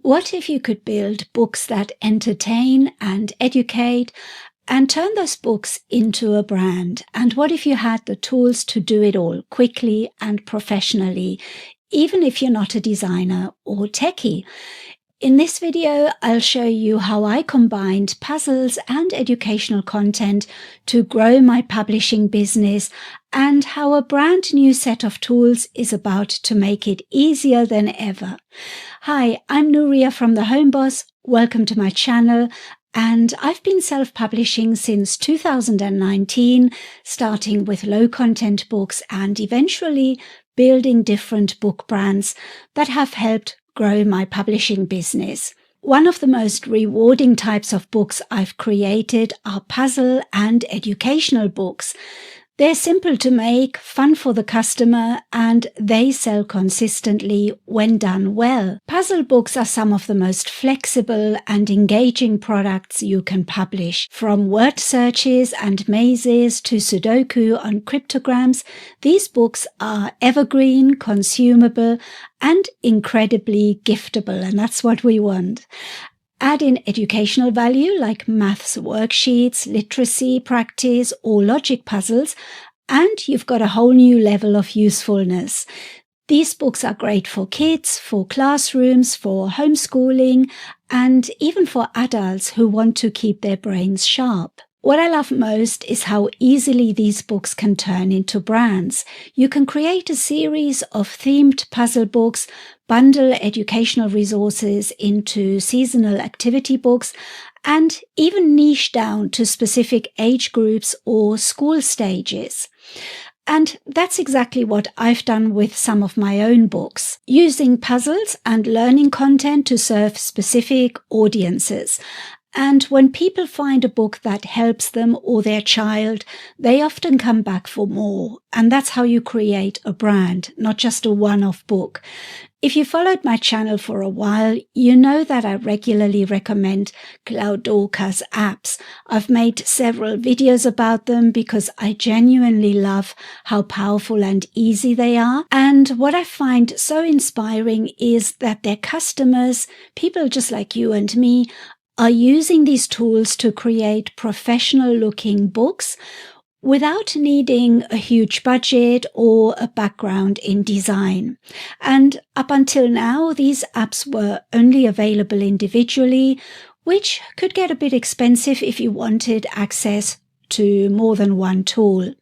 What if you could build books that entertain and educate and turn those books into a brand? And what if you had the tools to do it all quickly and professionally, even if you're not a designer or techie? In this video, I'll show you how I combined puzzles and educational content to grow my publishing business and how a brand new set of tools is about to make it easier than ever. Hi, I'm Nuria from The Home Boss. Welcome to my channel. And I've been self-publishing since 2019, starting with low-content books and eventually building different book brands that have helped grow my publishing business. One of the most rewarding types of books I've created are puzzle and educational books. They're simple to make, fun for the customer, and they sell consistently when done well. Puzzle books are some of the most flexible and engaging products you can publish. From word searches and mazes to Sudoku on cryptograms, these books are evergreen, consumable, and incredibly giftable, and that's what we want. Add in educational value like maths worksheets, literacy practice, or logic puzzles, and you've got a whole new level of usefulness. These books are great for kids, for classrooms, for homeschooling, and even for adults who want to keep their brains sharp. What I love most is how easily these books can turn into brands. You can create a series of themed puzzle books, bundle educational resources into seasonal activity books, and even niche down to specific age groups or school stages. And that's exactly what I've done with some of my own books, using puzzles and learning content to serve specific audiences. And when people find a book that helps them or their child, they often come back for more. And that's how you create a brand, not just a one-off book. If you followed my channel for a while, you know that I regularly recommend Cloudoca's apps. I've made several videos about them because I genuinely love how powerful and easy they are. And what I find so inspiring is that their customers, people just like you and me, are using these tools to create professional-looking books without needing a huge budget or a background in design. And up until now, these apps were only available individually, which could get a bit expensive if you wanted access to more than one tool.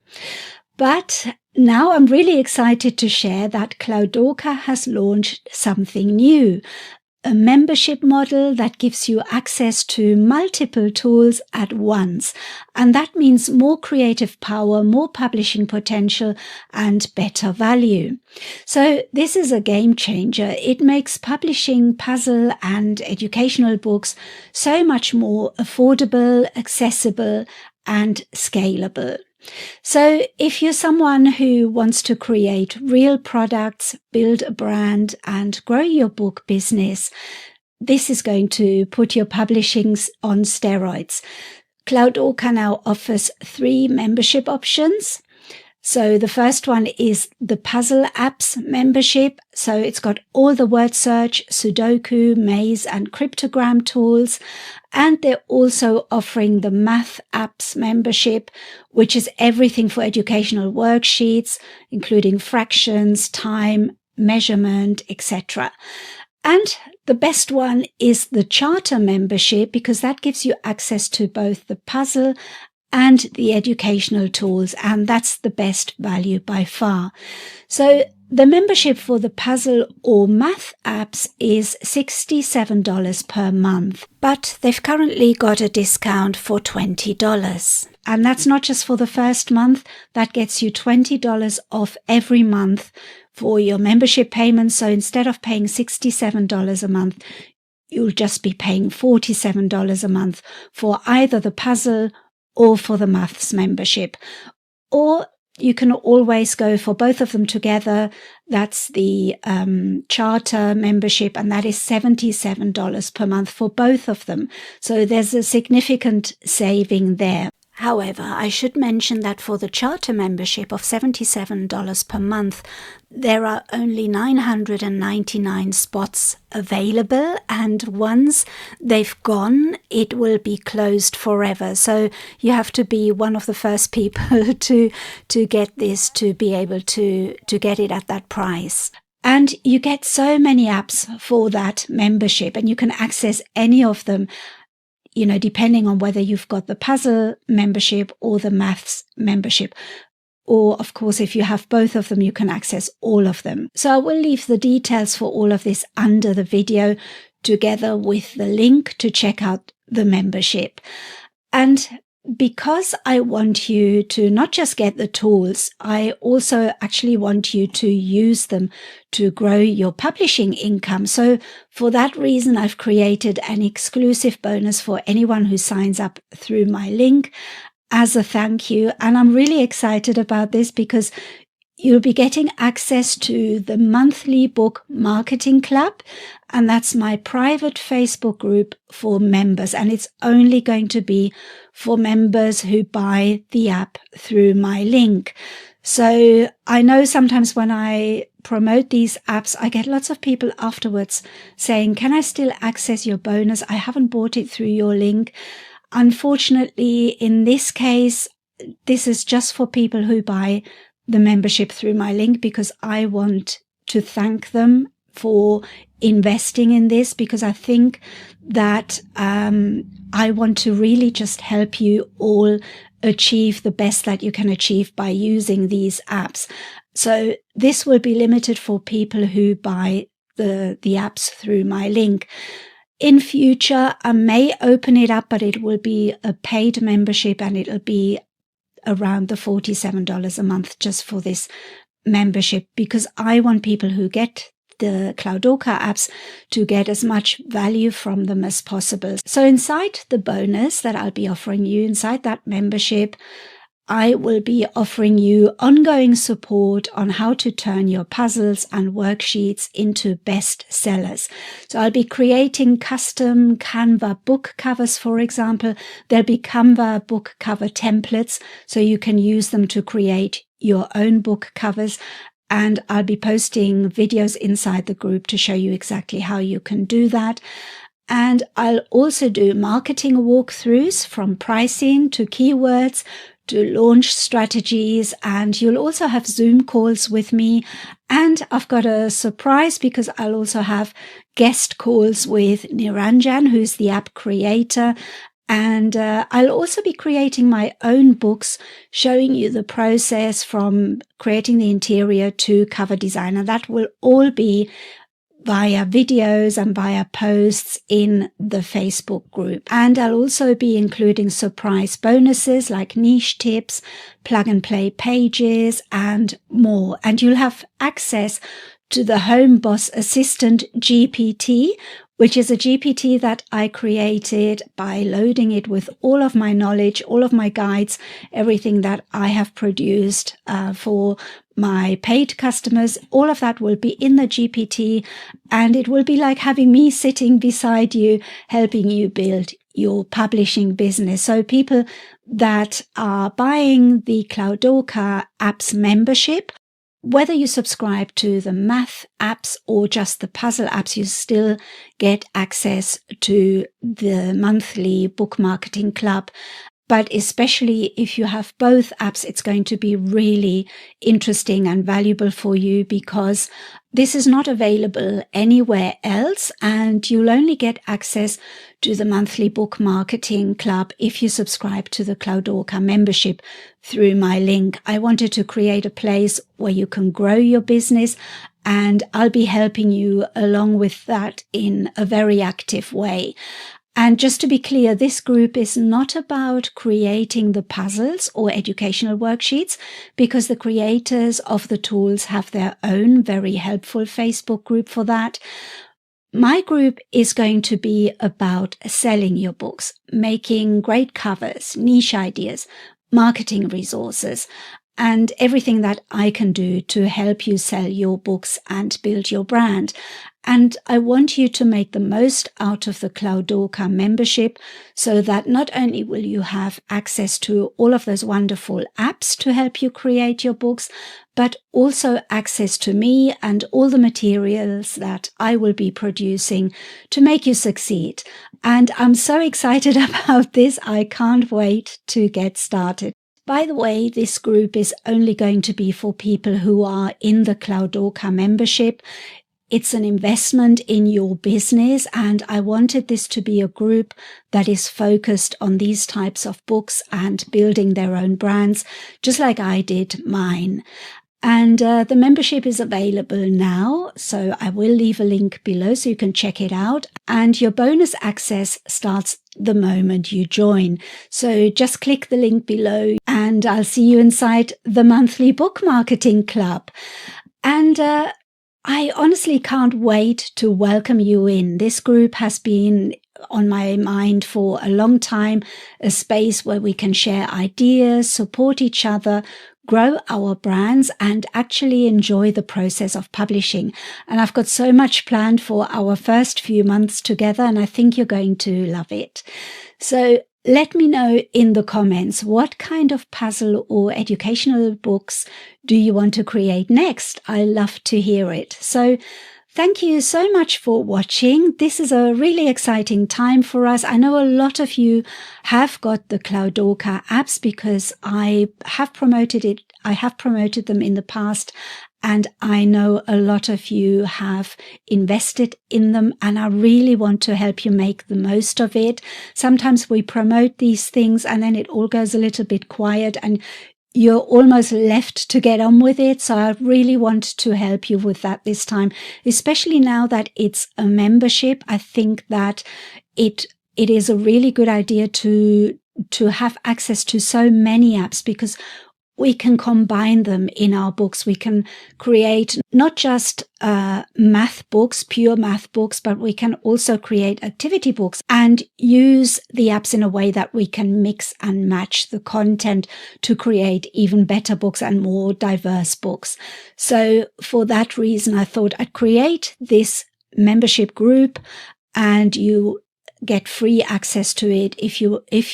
But now I'm really excited to share that Cloudoca has launched something new. A membership model that gives you access to multiple tools at once. And that means more creative power, more publishing potential, and better value. So this is a game changer. It makes publishing puzzle and educational books so much more affordable, accessible, and scalable. So if you're someone who wants to create real products, build a brand, and grow your book business, this is going to put your publishing on steroids. Cloudoca now offers 3 membership options. So the first one is the Puzzle Apps membership. So it's got all the word search, Sudoku, maze, and cryptogram tools. And they're also offering the Math Apps membership, which is everything for educational worksheets, including fractions, time, measurement, etc. And the best one is the Charter membership, because that gives you access to both the puzzle and the educational tools, and that's the best value by far. So the membership for the puzzle or math apps is $67 per month, but they've currently got a discount for $20. And that's not just for the first month, that gets you $20 off every month for your membership payments. So instead of paying $67 a month, you'll just be paying $47 a month for either the puzzle or for the maths membership. Or you can always go for both of them together. That's the Charter membership, and that is $77 per month for both of them. So there's a significant saving there. However, I should mention that for the charter membership of $77 per month, there are only 999 spots available, and once they've gone, it will be closed forever. So you have to be one of the first people to get this, to be able to get it at that price. And you get so many apps for that membership, and you can access any of them, depending on whether you've got the puzzle membership or the maths membership. Or, of course, if you have both of them, you can access all of them. So I will leave the details for all of this under the video, together with the link to check out the membership. And because I want you to not just get the tools, I also actually want you to use them to grow your publishing income. So for that reason, I've created an exclusive bonus for anyone who signs up through my link as a thank you. And I'm really excited about this because you'll be getting access to the monthly book marketing club. And that's my private Facebook group for members. And it's only going to be for members who buy the app through my link. So I know sometimes when I promote these apps, I get lots of people afterwards saying, can I still access your bonus? I haven't bought it through your link. Unfortunately, in this case, this is just for people who buy the membership through my link, because I want to thank them for investing in this, because I think that I want to really just help you all achieve the best that you can achieve by using these apps. So this will be limited for people who buy the apps through my link. In future, I may open it up, but it will be a paid membership, and it'll be around the $47 a month just for this membership, because I want people who get the Cloudorca apps to get as much value from them as possible. So inside the bonus that I'll be offering you, inside that membership, I will be offering you ongoing support on how to turn your puzzles and worksheets into best sellers. So I'll be creating custom Canva book covers, for example. There'll be Canva book cover templates, so you can use them to create your own book covers. And I'll be posting videos inside the group to show you exactly how you can do that. And I'll also do marketing walkthroughs, from pricing to keywords to launch strategies, and you'll also have Zoom calls with me. And I've got a surprise, because I'll also have guest calls with Niranjan, who's the app creator. And I'll also be creating my own books, showing you the process from creating the interior to cover design. And that will all be via videos and via posts in the Facebook group. And I'll also be including surprise bonuses like niche tips, plug and play pages, and more. And you'll have access to the Home Boss Assistant GPT, which is a GPT that I created by loading it with all of my knowledge, all of my guides, everything that I have produced for my paid customers. All of that will be in the GPT, and it will be like having me sitting beside you, helping you build your publishing business. So people that are buying the Cloudorca apps membership, whether you subscribe to the math apps or just the puzzle apps, you still get access to the monthly book marketing club. But especially if you have both apps, it's going to be really interesting and valuable for you, because this is not available anywhere else, and you'll only get access to the monthly book marketing club if you subscribe to the Cloudorca membership through my link. I wanted to create a place where you can grow your business, and I'll be helping you along with that in a very active way. And just to be clear, this group is not about creating the puzzles or educational worksheets, because the creators of the tools have their own very helpful Facebook group for that. My group is going to be about selling your books, making great covers, niche ideas, marketing resources, and everything that I can do to help you sell your books and build your brand. And I want you to make the most out of the Cloudorca membership so that not only will you have access to all of those wonderful apps to help you create your books, but also access to me and all the materials that I will be producing to make you succeed. And I'm so excited about this. I can't wait to get started. By the way, this group is only going to be for people who are in the Cloudorca membership. It's an investment in your business, and I wanted this to be a group that is focused on these types of books and building their own brands, just like I did mine. And the membership is available now, so I will leave a link below so you can check it out. And your bonus access starts the moment you join. So just click the link below and I'll see you inside the monthly book marketing club. And I honestly can't wait to welcome you in. This group has been on my mind for a long time, a space where we can share ideas, support each other, grow our brands, and actually enjoy the process of publishing. And I've got so much planned for our first few months together, and I think you're going to love it. So let me know in the comments, what kind of puzzle or educational books do you want to create next? I love to hear it. So thank you so much for watching. This is a really exciting time for us. I know a lot of you have got the Cloudorca apps because I have promoted it. I have promoted them in the past, and I know a lot of you have invested in them, and I really want to help you make the most of it. Sometimes we promote these things and then it all goes a little bit quiet and you're almost left to get on with it. So I really want to help you with that this time, especially now that it's a membership. I think that it is a really good idea to have access to so many apps because we can combine them in our books. We can create not just math books, pure math books, but we can also create activity books and use the apps in a way that we can mix and match the content to create even better books and more diverse books. So for that reason, I thought I'd create this membership group, and you get free access to it if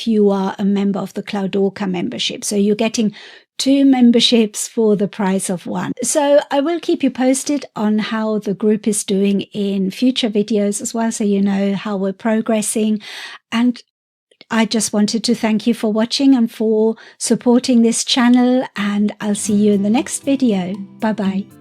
you are a member of the Cloudorca membership. So you're getting 2 memberships for the price of 1. So I will keep you posted on how the group is doing in future videos as well, so you know how we're progressing. And I just wanted to thank you for watching and for supporting this channel, and I'll see you in the next video. Bye bye.